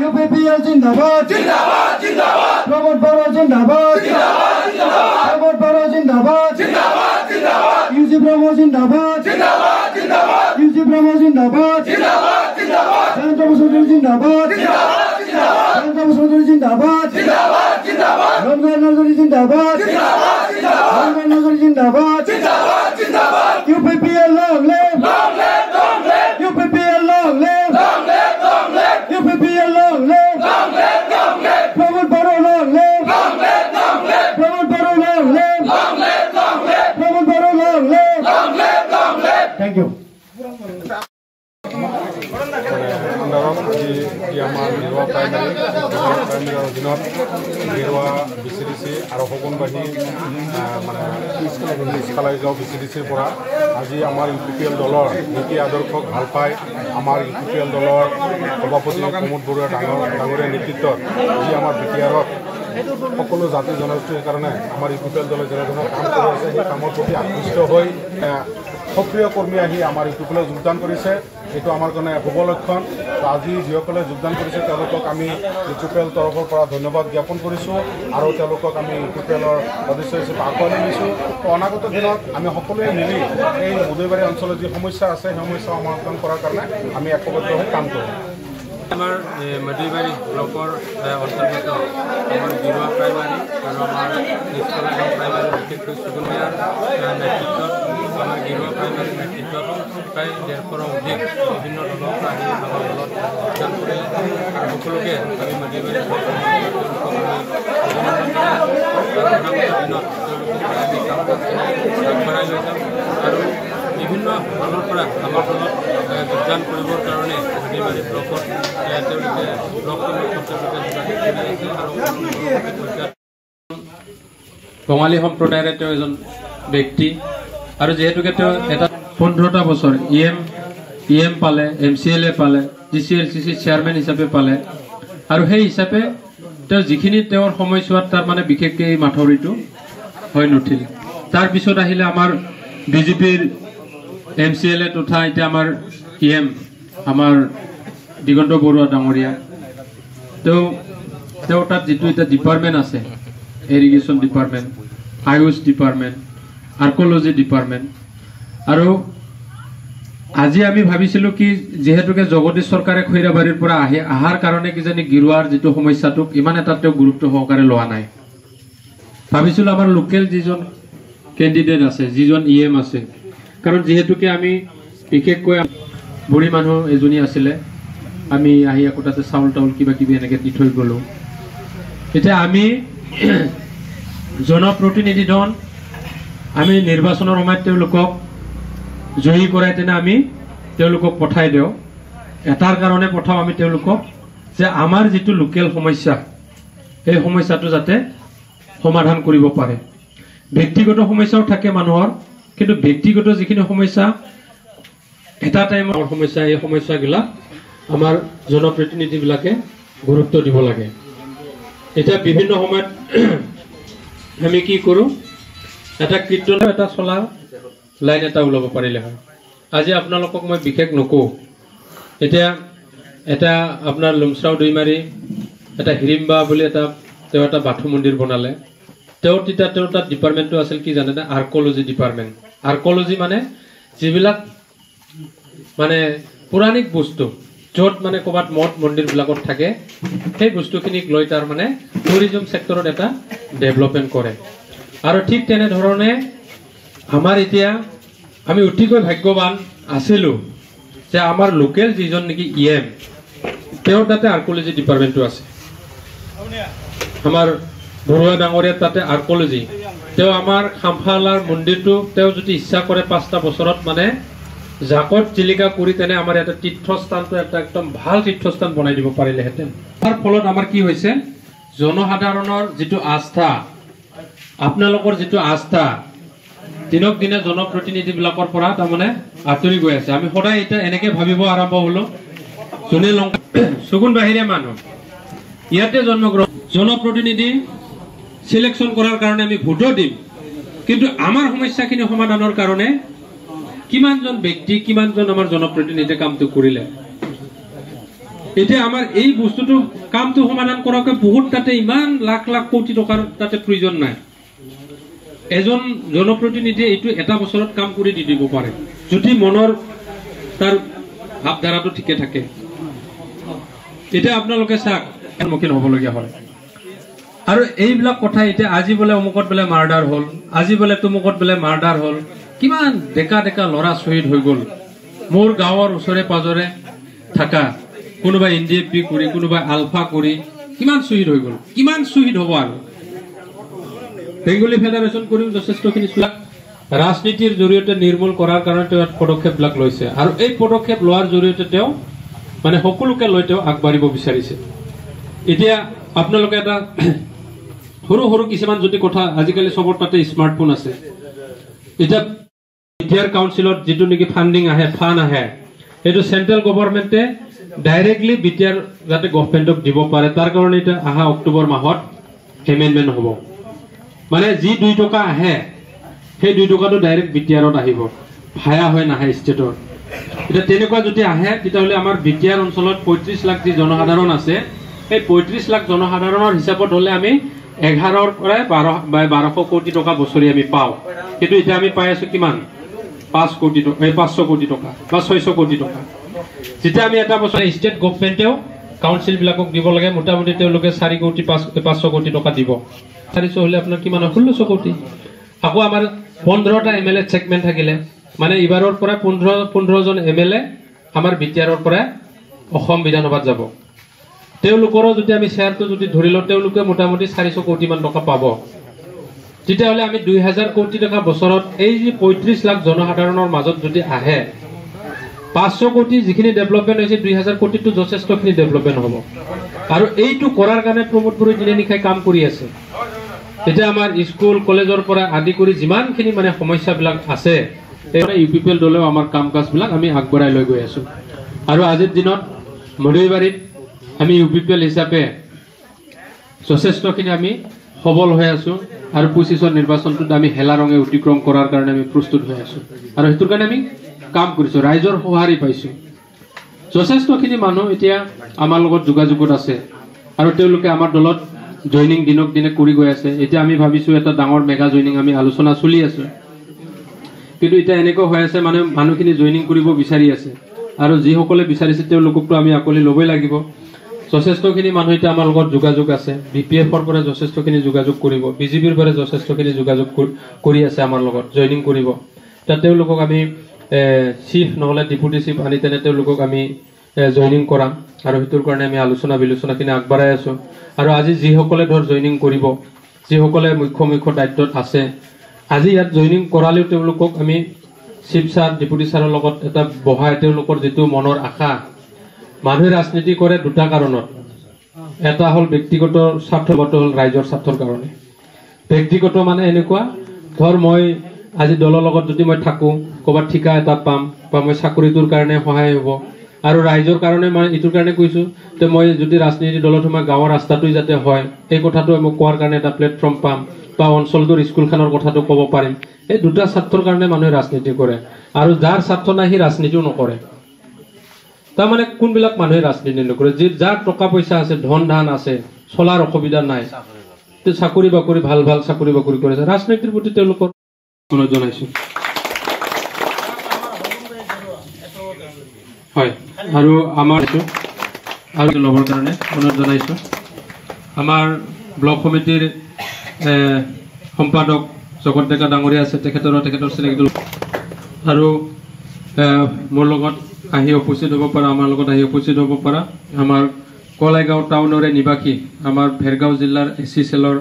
UPPL जिंदाबाद जिंदाबाद जिंदाबाद प्रमोद बड़ा जिंदाबाद जिंदाबाद जिंदाबाद प्रमोद बड़ा जिंदाबाद जिंदाबाद जिंदाबाद UC प्रमोद जिंदाबाद जिंदाबाद जिंदाबाद UC प्रमोद जिंदाबाद जिंदाबाद जिंदाबाद शांता मुसोदरी जिंदाबाद जिंदाबाद जिंदाबाद शांता मुसोदरी जिंदाबाद जिंदाबाद जिंदाबाद रमजान नजरी जिंदाबाद जिंदाबाद जिंदाबाद रमजान नजरी जिंदाबाद जिंदाबाद जिंदाबाद UPPL long live long live UPPL long live long live UPPL long live long live Pramod बड़ा long live long live Pramod बड़ा long live long live Pramod बड़ा long live long live thank you আমাৰ গেৰুৱা প্ৰাইমেৰী অধীনত গেৰুৱা BCDC আৰু সগুনবাহী মানে স্কালাই গাঁও BCDCৰ পৰা আজি আমাৰ UPPL দলৰ নীতি আদৰ্শক ভাল পাই আমাৰ UPPL দলৰ সভাপতি প্ৰমোদ বৰুৱা ডাঙৰীয়া নেতৃত্বত যি আমাৰ বিটিআৰত সকলো জাতি জনগোষ্ঠীৰ কাৰণে আমাৰ UPPL দলে যেনেধৰণৰ কাম কৰি আছে সেই কামৰ প্ৰতি আকৃষ্ট হৈ সক্ৰিয় কৰ্মী আহি আমাৰ UPPLত যোগদান কৰিছে এইটো আমাৰ কাৰণে শুভ লক্ষণ আজি যিসকলে যোগদান কৰিছে তেওঁলোকক আমি UPPL তৰফৰ পৰা ধন্যবাদ জ্ঞাপন কৰিছোঁ আৰু তেওঁলোকক আমি UPPLৰ সদস্য হিচাপে আঁকোৱালি লৈছোঁ অনাগত দিনত আমি সকলোৱে মিলি এই বুধৈবাৰী অঞ্চলত যি সমস্যা আছে সেই সমস্যা সমাধান কৰাৰ কাৰণে আমি একবদ্ধ হৈ কাম কৰোঁ আমাৰ মধুবাৰী ব্লকৰ অন্তৰ্গত আমাৰ গেৰুৱা প্ৰাইমাৰী আৰু আমাৰ স্কালাই গাঁও প্ৰাইমাৰী বিশেষকৈ সুগুনবাহীৰ নেতৃত্বত আমাৰ গেৰুৱা প্ৰাইমাৰী নেতৃত্বত প্ৰায় 150ৰ অধিক বিভিন্ন দলৰ পৰা আহি আমাৰ দলত যোগদান কৰিলে আৰু সকলোকে আমি মধুবাৰী ব্লকৰ দিনত আমি কাম আগবঢ়াই লৈ যাম আৰু বিভিন্ন দলৰ পৰা আমাৰ দলত যোগদান কৰিবৰ কাৰণে মধুবাৰী ব্লকত তেওঁলোকে ব্লক বঙালী সম্প্ৰদায়ৰ তেওঁ এজন ব্যক্তি আৰু যেহেতুকে তেওঁ এটা 15টা বছৰ EM পালে MCLA পালে GCLCC চেয়াৰমেন হিচাপে পালে আৰু সেই হিচাপে তেওঁ যিখিনি তেওঁৰ সময়ছোৱাত তাৰ মানে বিশেষকৈ এই মাথৰিটো হৈ নুঠিল তাৰপিছত আহিলে আমাৰ BJPৰ MCLA তথা এতিয়া আমাৰ EM আমাৰ দিগন্ত বৰুৱা ডাঙৰীয়া তেওঁ তাত যিটো এটা ডিপাৰ্টমেণ্ট আছে irrigation department AYUSH department archaeology department আৰু আজি আমি ভাবিছিলোঁ কি যেহেতুকে জগদীশ চৰকাৰে খৈৰাবাৰীৰ পৰা অহাৰ কাৰণে কিজানি গেৰুৱাৰ যিটো সমস্যাটোক ইমান এটা তেওঁ গুৰুত্ব সহকাৰে লোৱা নাই ভাবিছিলোঁ আমাৰ লোকেল যিজন কেণ্ডিডেট আছে যিজন EM আছে কাৰণ যেহেতুকে আমি বিশেষকৈ বুঢ়ী মানুহ এজনী আছিলে আমি আহি আকৌ তাতে চাউল টাউল কিবা কিবি এনেকৈ দি থৈ গ'লোঁ এতিয়া আমি জনপ্ৰতিনিধি ধন আমি নিৰ্বাচনৰ সময়ত তেওঁলোকক জয়ী কৰাই তেনে আমি তেওঁলোকক পঠাই দিওঁ এটাৰ কাৰণে পঠাওঁ আমি তেওঁলোকক যে আমাৰ যিটো লোকেল সমস্যা এই সমস্যাটো যাতে সমাধান কৰিব পাৰে ব্যক্তিগত সমস্যাও থাকে মানুহৰ কিন্তু ব্যক্তিগত যিখিনি সমস্যা এটা টাইমৰ সমস্যা এই সমস্যাবিলাক আমাৰ জনপ্ৰতিনিধিবিলাকে গুৰুত্ব দিব লাগে এটা বিভিন্ন সময়ত আমি কি কৰোঁ এটা কীৰ্তন এটা চলা লাইন এটা ওলাব পাৰিলে হয় আজি আপোনালোকক মই বিশেষ নকওঁ এতিয়া এটা আপোনাৰ লুমচাও দৈমাৰী এটা হিৰিম্বা বুলি তেওঁ এটা বাথৌ মন্দিৰ বনালে তেওঁ তাত ডিপাৰ্টমেণ্টটো আছিল কি জানেনে আৰ্কলজি ডিপাৰ্টমেণ্ট আৰ্কলজি মানে যিবিলাক মানে পৌৰাণিক বস্তু য'ত মানে ক'ৰবাত মঠ মন্দিৰবিলাকত থাকে সেই বস্তুখিনিক লৈ তাৰ মানে টুৰিজম ছেক্টৰত এটা ডেভেলপমেণ্ট কৰে আৰু ঠিক তেনেধৰণে আমাৰ এতিয়া আমি অতিকৈ ভাগ্যৱান আছিলোঁ যে আমাৰ লোকেল যিজন নেকি EM তেওঁৰ তাতে আৰ্কলজি ডিপাৰ্টমেণ্টটো আছে আমাৰ বৰুৱা ডাঙৰীয়া তাতে আৰ্কলজি তেওঁ আমাৰ খামফালাৰ মন্দিৰটো তেওঁ যদি ইচ্ছা কৰে 5টা বছৰত মানে জাকত জিলিকা কৰি তেনে আমাৰ এটা তীৰ্থস্থানটো এটা একদম ভাল তীৰ্থস্থান বনাই দিব পাৰিলেহেঁতেন তাৰ ফলত আমাৰ কি হৈছে জনসাধাৰণৰ যিটো আস্থা আপোনালোকৰ যিটো আস্থা দিনক দিনে জনপ্ৰতিনিধিবিলাকৰ পৰা তাৰমানে আঁতৰি গৈ আছে আমি সদায় এতিয়া এনেকৈ ভাবিব আৰম্ভ হ'লো যোনে সুগুনবাহীৰে মানুহ ইয়াতে জন্মগ্ৰহণ জনপ্ৰতিনিধি সিলেকশ্যন কৰাৰ কাৰণে আমি ভোটো দিম কিন্তু আমাৰ সমস্যাখিনি সমাধানৰ কাৰণে কিমানজন ব্যক্তি কিমানজন আমাৰ জনপ্ৰতিনিধিয়ে কামটো কৰিলে এতিয়া আমাৰ এই বস্তুটো কামটো সমাধান কৰাকে বহুত তাতে ইমান লাখ লাখ কোটি টকাৰ তাতে প্ৰয়োজন নাই এজন জনপ্ৰতিনিধিয়ে এইটো এটা বছৰত কাম কৰি দি দিব পাৰে যদি মনৰ তাৰ ভাৱধাৰাটো ঠিকে থাকে এতিয়া আপোনালোকে চাওক সন্মুখীন হ'বলগীয়া হয় আৰু এইবিলাক কথা এতিয়া আজি বোলে অমুকত বোলে মাৰ্ডাৰ হ'ল আজি বোলে তুমুকত বোলে মাৰ্ডাৰ হ'ল কিমান ডেকা ডেকা ল'ৰা শ্বহীদ হৈ গ'ল মোৰ গাঁৱৰ ওচৰে পাজৰে থাকা কোনোবা এনডিএফবি কৰি কোনোবা আলফা কৰি কিমান শ্বহীদ হৈ গ'ল কিমান শ্বহীদ হ'ব আৰু বেংগলী ফেডাৰেশ্যন কৰিও যথেষ্টখিনি ৰাজনীতিৰ জৰিয়তে নিৰ্মূল কৰাৰ কাৰণে তেওঁ পদক্ষেপবিলাক লৈছে আৰু এই পদক্ষেপ লোৱাৰ জৰিয়তে তেওঁ মানে সকলোকে লৈ তেওঁ আগবাঢ়িব বিচাৰিছে এতিয়া আপোনালোকে এটা সৰু সৰু কিছুমান যদি কথা আজিকালি চবৰ তাতে স্মাৰ্টফোন আছে এতিয়া বিটিআৰ কাউন্সিলত যিটো নেকি ফাণ্ডিং আহে ফাণ্ড আহে এইটো চেণ্ট্ৰেল গভৰ্ণমেণ্টে ডাইৰেক্টলি বিটিআৰ যাতে গভৰ্ণমেণ্টক দিব পাৰে তাৰ কাৰণে এটা অহা অক্টোবৰ মাহত এমেণ্ডমেণ্ট হ'ব মানে যি 2 টকা আহে সেই 2 টকাটো ডাইৰেক্ট বিটিআৰত আহিব ভায়া হৈ নাহে ষ্টেটৰ এটা তেনেকুৱা যদি আহে তেতিয়াহ'লে আমাৰ বিটিআৰ অঞ্চলত 35 লাখ যি জনসাধাৰণ আছে এই 35 লাখ জনসাধাৰণৰ হিচাপত হ'লে আমি 11ৰ পৰা 1200 কোটি টকা বছৰি আমি পাওঁ কিন্তু এতিয়া আমি পাই আছো কিমান 500 কোটি টকা বা 600 কোটি টকা যেতিয়া আমি এটা বছৰ ষ্টেট গভৰ্ণমেণ্টেও কাউন্সিল বিলাকক দিব লাগে মোটামুটি তেওঁলোকে 4 কোটি 500 কোটি টকা দিব 400 হলে আপোনাৰ কিমান 1600 কোটি আকৌ আমাৰ 15টা এমএলএ চেকমেন্ট থাকিলে মানে ইবাৰৰ পৰা 15 জন এমএলএ আমাৰ বিটিআৰৰ পৰা অসম বিধানসভাত যাব তেওঁলোকৰ যদি আমি শেয়াৰটো যদি ধৰিলো তেওঁলোকে মোটামুটি 400 কোটি মান টকা পাব তেতিয়াহ'লে আমি 2000 কোটি টকা বছৰত এই যে 35 লাখ জনসাধাৰণৰ মাজত যদি আহে 500 কোটি যিখিনি ডেভেলপমেন্ট হৈছে 2000 কোটিটো যথেষ্টখিনি ডেভেলপমেন্ট হ'ব আৰু এইটো কৰাৰ কাৰণে প্ৰমোদ বড়োই দিনে নিশাই কাম কৰি আছে এটা আমাৰ স্কুল কলেজৰ পৰা আদি কৰি যিমানখিনি মানে সমস্যাবিলাক আছে এই ইউপিপিএল দলেও আমাৰ কাম কাজবিলাক আমি আগবঢ়াই লৈ গৈ আছো আৰু আজিৰ দিনত মদৈবাৰীত আমি ইউপিপিএল হিচাপে যথেষ্টখিনি আমি সবল হৈ আছো আৰু 25ৰ নিৰ্বাচনটোত আমি হেলা ৰঙে অতিক্ৰম কৰাৰ কাৰণে আমি প্ৰস্তুত হৈ আছো আৰু হেতুৰ কাৰণে আমি কাম কৰিছো ৰাইজৰ সহাৰি পাইছো যথেষ্টখিনি মানুহ এতিয়া আমাৰ লগত যোগাযোগত আছে আৰু তেওঁলোকে আমাৰ দলত জয়নিং দিনক দিনে কৰি গৈ আছে এতিয়া আমি ভাবিছো এটা ডাঙৰ মেগা জয়নিং আমি আলোচনা চলি আছে কিন্তু এটা এনেকৈ হৈ আছে মানে মানুহখিনি জয়নিং কৰিব বিচাৰি আছে আৰু যিসকলে বিচাৰিছে তেওঁলোককটো আমি আকলি ল'বই লাগিব যথেষ্টখিনি মানুহ এতিয়া আমাৰ লগত যোগাযোগ আছে বিপিএফৰ পৰা যথেষ্টখিনি যোগাযোগ কৰিব বিজেপিৰ পৰা যথেষ্টখিনি যোগাযোগ কৰি আছে আমাৰ লগত জয়নিং কৰিব তা তেওঁলোকক আমি চিফ নহলে ডেপুটি চিফ আনি তেনে তেওঁলোকক আমি জয়নিং কৰাম আৰু হেতুৰ কাৰণে আমি আলোচনা বিলোচনাখিনি আগবঢ়াই আছো আৰু আজি যিসকলে ধৰ জয়নিং কৰিব যিসকলে মুখ্য দায়িত্বত আছে আজি ইয়াত জয়নিং কৰালেও তেওঁলোকক আমি চিফ ছাৰ ডেপুটি ছাৰৰ লগত এটা বহাই তেওঁলোকৰ যিটো মনৰ আশা মানুহে ৰাজনীতি কৰে দুটা কাৰণত এটা হ'ল ব্যক্তিগত স্বাৰ্থগত হ'ল ৰাইজৰ স্বাৰ্থৰ কাৰণে ব্যক্তিগত মানে এনেকুৱা ধৰ মই আজি দলৰ লগত যদি মই থাকো ক'ৰবাত ঠিকা এটা পাম বা মই চাকৰিটোৰ কাৰণে সহায় হ'ব আৰু ৰাইজৰ কাৰণে মই ইটোৰ কাৰণে কৈছো তে মই যদি ৰাজনীতি দলত মই গাঁৱৰ ৰাস্তাটোই যাতে হয় এই কথাটো মই কোৱাৰ কাৰণে এটা প্লেটফৰ্ম পাম বা অঞ্চলটোৰ স্কুলখনৰ কথাটো ক'ব পাৰিম এই দুটা স্বাৰ্থৰ কাৰণে মানুহে ৰাজনীতি কৰে আৰু যাৰ স্বাৰ্থ নাই সি ৰাজনীতিও নকৰে তাৰমানে কোনবিলাক মানুহে ৰাজনীতি নকৰে যাৰ টকা পইচা আছে ধন ধান আছে চলাৰ অসুবিধা নাই চাকৰি বাকৰি ভাল ভাল চাকৰি বাকৰি কৰিছে ৰাজনীতিৰ প্ৰতি তেওঁলোকৰ অনুৰোধ জনাইছো হয় আৰু আমাৰ আৰু ল'বৰ কাৰণে অনুৰোধ জনাইছো আমাৰ ব্লক সমিতিৰ সম্পাদক জগত ডেকা ডাঙৰীয়া আছে তেখেতৰ চিনাকি আৰু মোৰ লগত আহি উপস্থিত হ'ব পৰা আমাৰ লগত আহি উপস্থিত হ'ব পৰা আমাৰ কলাইগাঁও টাউনৰে নিবাসী আমাৰ ভেৰগাঁও জিলাৰ এচি চেলৰ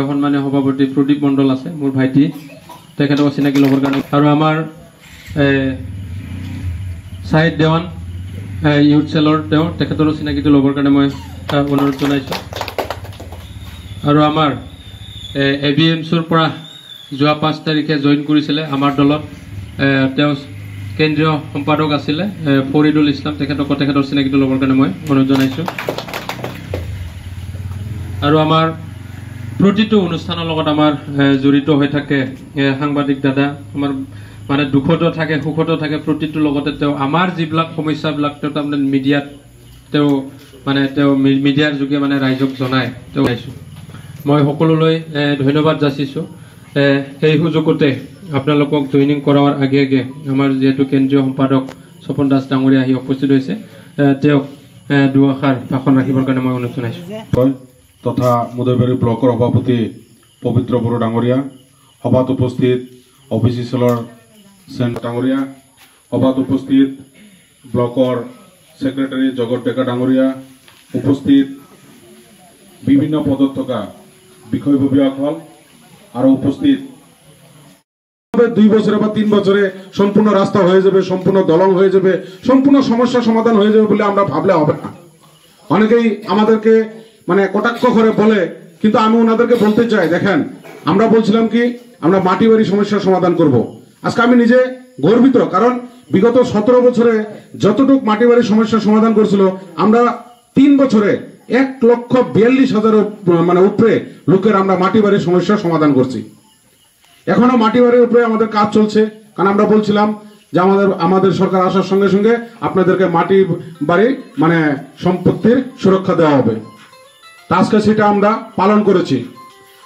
সন্মানীয় সভাপতি প্ৰদীপ মণ্ডল আছে মোৰ ভাইটি তেখেতক চিনাকি ল'বৰ কাৰণে আৰু আমাৰ চাহিদ দেৱান ইউথ চেলৰ তেওঁ তেখেতৰো চিনাকিটো ল'বৰ কাৰণে মই অনুৰোধ জনাইছোঁ আৰু আমাৰ ABMCৰ পৰা যোৱা 5 তাৰিখে জইন কৰিছিলে আমাৰ দলত তেওঁ কেন্দ্ৰীয় সম্পাদক আছিলে ফৰিদুল ইছলাম তেখেতৰ চিনাকিটো ল'বৰ কাৰণে মই অনুৰোধ জনাইছোঁ আৰু আমাৰ প্ৰতিটো অনুষ্ঠানৰ লগত আমাৰ জড়িত হৈ থাকে সাংবাদিক দাদা আমাৰ মানে দুখতো থাকে সুখতো থাকে প্ৰতিটো লগতে তেওঁ আমাৰ যিবিলাক সমস্যাবিলাক তেওঁ তাৰমানে মিডিয়াত তেওঁ মানে তেওঁ মিডিয়াৰ যোগে মানে ৰাইজক জনাই তেওঁ আহিছোঁ। মই সকলোলৈ ধন্যবাদ যাচিছোঁ। এই সুযোগতে আপোনালোকক জইনিং কৰাৰ আগে আগে আমাৰ যিহেতু কেন্দ্ৰীয় সম্পাদক স্বপন দাস ডাঙৰীয়া আহি উপস্থিত হৈছে, তেওঁক দুআষাৰ ভাষণ ৰাখিবৰ কাৰণে মই অনুৰোধ জনাইছোঁ। তথা মুদৈবাৰী ব্লকৰ সভাপতি পবিত্ৰ বড়ো ডাঙৰীয়া, সভাত উপস্থিত অফিচিয়েলৰ সেন ডাঙৰীয়া, সভাত উপস্থিত ব্লকৰ সেক্ৰেটাৰী জগত ডেকা ডাঙৰীয়া, উপস্থিত বিভিন্ন পদত থকা বিষয়ববীয়াসকল আৰু উপস্থিত 2 বছরে বা 3 বছরে সম্পূর্ণ রাস্তা হয়ে যাবে, সম্পূর্ণ দলং হয়ে যাবে, সম্পূর্ণ সমস্যা সমাধান হয়ে যাবে বলে আমরা ভাবলে হবে না। অনেকেই আমাদেরকে মানে কটাক্ষ করে বলে, কিন্তু আমি ওনাদেরকে বলতে চাই, দেখেন আমরা বলছিলাম কি আমরা মাটি বাড়ি সমস্যার সমাধান করব। আজকে আমি নিজে গর্বিত, কারণ বিগত 17 বছরে যতটুকু মাটি বাড়ি সমস্যার সমাধান করছিল, আমরা 3 বছরে 1,42,000 মানে উপরে লোকের আমরা মাটি বাড়ির সমস্যার সমাধান করছি। এখনো মাটি বাড়ির উপরে আমাদের কাজ চলছে, কারণ আমরা বলছিলাম যে আমাদের সরকার আসার সঙ্গে সঙ্গে আপনাদেরকে মাটি বাড়ি মানে সম্পত্তির সুরক্ষা দেওয়া হবে। তা আজকে সেটা আমরা পালন করেছি।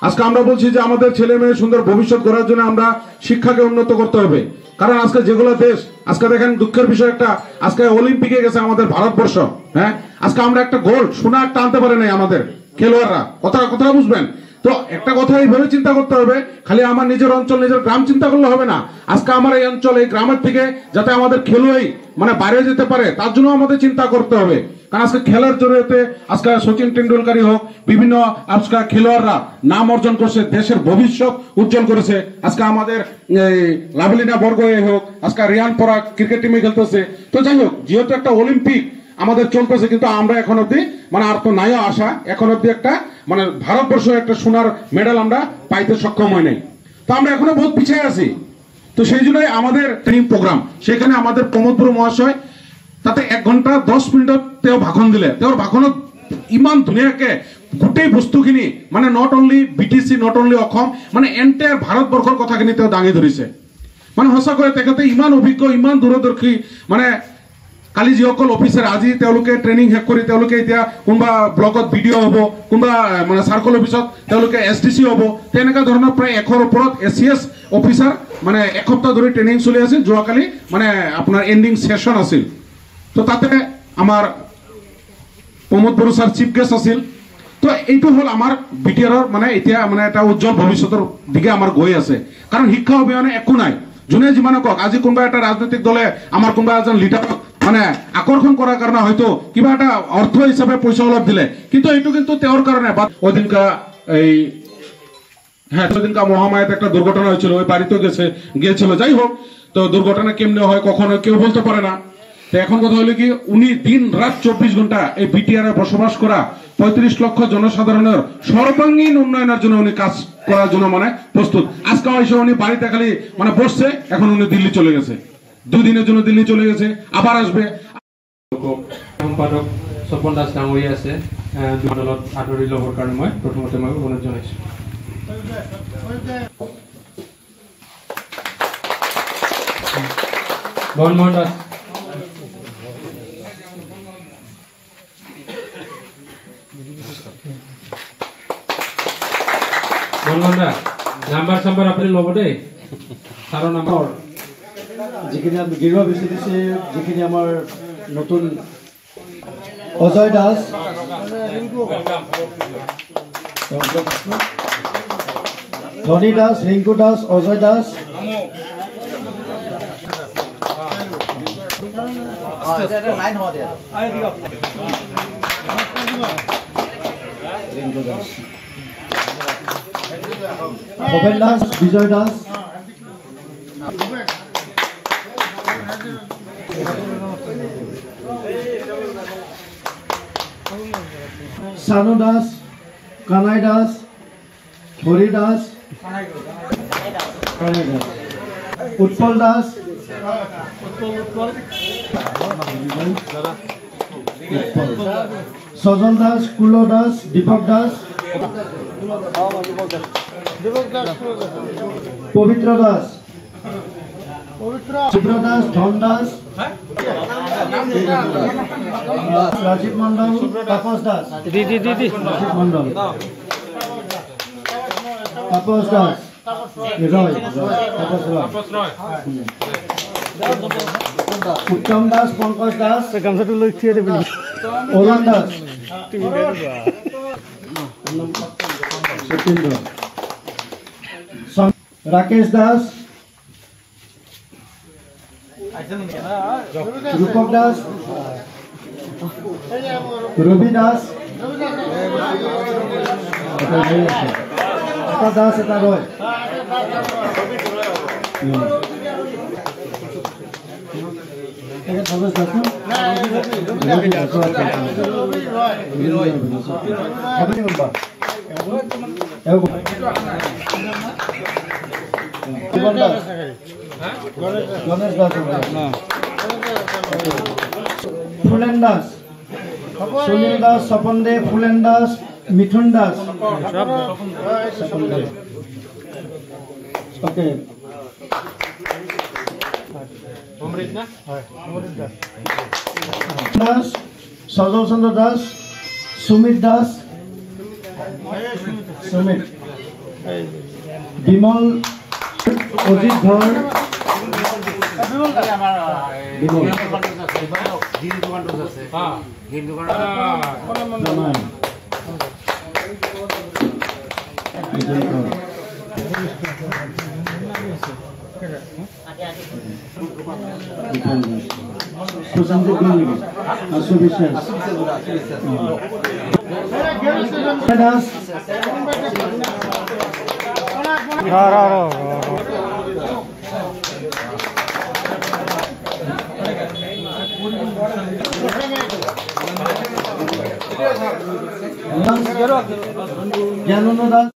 আজকে আমরা বলছি যে আমাদের ছেলে মেয়ে সুন্দর ভবিষ্যৎ গড়ার জন্য আমরা শিক্ষাকে উন্নত করতে হবে। কারণ আজকে যেগুলো দেশ, আজকে দেখেন দুঃখের বিষয় একটা, আজকে অলিম্পিকে গেছে আমাদের ভারতবর্ষ, হ্যাঁ আজকে আমরা একটা গোল্ড সোনা একটা আনতে পারি নাই আমাদের খেলোয়াড়রা। কথাটা বুঝবেন তো, একটা কথা এইভাবে চিন্তা করতে হবে, খালি আমার নিজের অঞ্চল নিজের গ্রাম চিন্তা করলে হবে না। আজকে আমার এই অঞ্চল এই গ্রামের থেকে যাতে আমাদের খেলোয়াড় মানে বাইরে যেতে পারে, তার জন্য আমাদের চিন্তা করতে হবে। কারণ আজকে খেলার জড়িয়ে আজকে সচিন টেন্ডুলকারই হোক, বিভিন্ন আজকে খেলোয়াড়রা নাম অর্জন করছে, দেশের ভবিষ্যৎ উজ্জ্বল করেছে। আজকে আমাদের লাভলিনা বরগোয়ে হোক, আজকে রিয়ান পরাগ ক্রিকেট টিমে খেলতেছে। তো যাই হোক, যেহেতু একটা অলিম্পিক আমাদের চলতেছে, কিন্তু আমরা এখন অব্দি মানে আর তো নাই আশা, এখন অব্দি একটা মানে ভারতবর্ষ একটা সোনার মেডেল আমরা পাইতে সক্ষম হয় নাই। তো আমরা এখনো বহুত পিছিয়ে আছি। তো সেই জন্যই আমাদের ট্রেনিং প্রোগ্রাম, সেখানে আমাদের প্রমোদ বড়ো মহাশয় তাতে 1 ঘন্টা 10 মিনিটত তেওঁ ভাষণ দিলে। তেওঁৰ ভাষণত ইমান ধুনীয়াকে গোটেই বস্তুখিনি মানে not only BTC, not only Assam, মানে এণ্টায়াৰ ভাৰতবৰ্ষৰ কথাখিনি তেওঁ দাঙি ধৰিছে। মানে সঁচাকৈ তেখেতে ইমান অভিজ্ঞ, ইমান দূৰদৰ্শী। মানে কালি যিসকল অফিচাৰ আজি তেওঁলোকে ট্ৰেইনিং শেষ কৰি তেওঁলোকে এতিয়া কোনোবা ব্লকত BDO হ'ব, কোনোবা মানে চাৰ্কল অফিচত তেওঁলোকে SDC হ'ব, তেনেকুৱা ধৰণৰ প্ৰায় 100ৰ ওপৰত ACS অফিচাৰ মানে এসপ্তাহ ধৰি ট্ৰেইনিং চলি আছিল। যোৱাকালি মানে আপোনাৰ এণ্ডিং সেশন আছিল। তো তাতে আমাৰ Pramod Boro sir chief guest আছিল। তো এইটো হ'ল আমাৰ BTR মানে এতিয়া মানে এটা উজ্জ্বল ভৱিষ্যতৰ দিকে আমাৰ গৈ আছে। কাৰণ শিক্ষা অভিযানে একো নাই, যোনে যিমানে কওক। আজি কোনোবা এটা ৰাজনৈতিক দলে আমাৰ কোনোবা এজন লিডাৰক মানে আকৰ্ষণ কৰাৰ কাৰণে হয়তো কিবা এটা অৰ্থ হিচাপে পইচা অলপ দিলে, কিন্তু এইটো কিন্তু তেওঁৰ কাৰণে। ওদিনকা ওদিনকা মহামায়াতে একটা দুর্ঘটনা হয়েছিল, ওই বাড়িতেও গিয়েছিল। যাই হোক, তো দুর্ঘটনা কেমনে হয় কখনো কেউ বলতে পারে না। তো এখন কথা হলো কি, উনি দিন রাত 24 ঘন্টা এই BTR বসবাস করা 35 লক্ষ জনসাধারণের সর্বাঙ্গীন উন্নয়নের জন্য উনি কাজ করার জন্য মানে প্রস্তুত। আজকে এসে উনি বাড়িতে খালি মানে বসছে, এখন উনি দিল্লি চলে গেছে, 2 দিনের জন্য দিল্লি চলে গেছে, আবার আসবে। সম্পাদক স্বপন দাস ডাঙৰীয়া আছে, দলত আদৰি ল'বৰ কাৰণে মই প্ৰথমতে মই অনুৰোধ জনাইছোঁ। বনমোহন দাস, বনমোহন দাস নাম্বাৰ চাম্বাৰ আপুনি ল'ব দেই, ছাৰৰ নাম্বাৰ। যিখিনি আমি গেৰুৱা বেছি দিছে, যিখিনি আমাৰ নতুন অজয় দাস, ধনী দাস, ৰিংকু দাস, অজয় দাস, ভৱেন দাস, বিজয় দাস, সানু দাস, কানাই দাস, হরি দাস, উৎপল দাস, সজন দাস, কুলো দাস, দীপক দাস, পবিত্র দাস, শিব্র দাস, ধন দাস, রাজীব মন্ডল, তাপস দাস, রাজীব মন্ডল, তাপস দাস, রয়, তাপস রয়, উত্তম দাস, পঙ্কজ দাস, অরুণ দাস, সতীন্দ্র, রাকেশ দাস, রূপক দাস, রবি দাস, এটা দাস, এটা রয়, সন্তোষ দাস গণেশ দাস, ফুলেন দাস, সুনীল দাস, স্বপন দে, ফুলেন দাস, মিঠুন দাস, ওকে, দাস, সজল চন্দ্র দাস, সুমিত দাস, সুমিত, বিমল, অজিত ধর, বিমল, প্রশান্ত আশু বিশ্বাস, দাস, জ্ঞানন্দ দাস,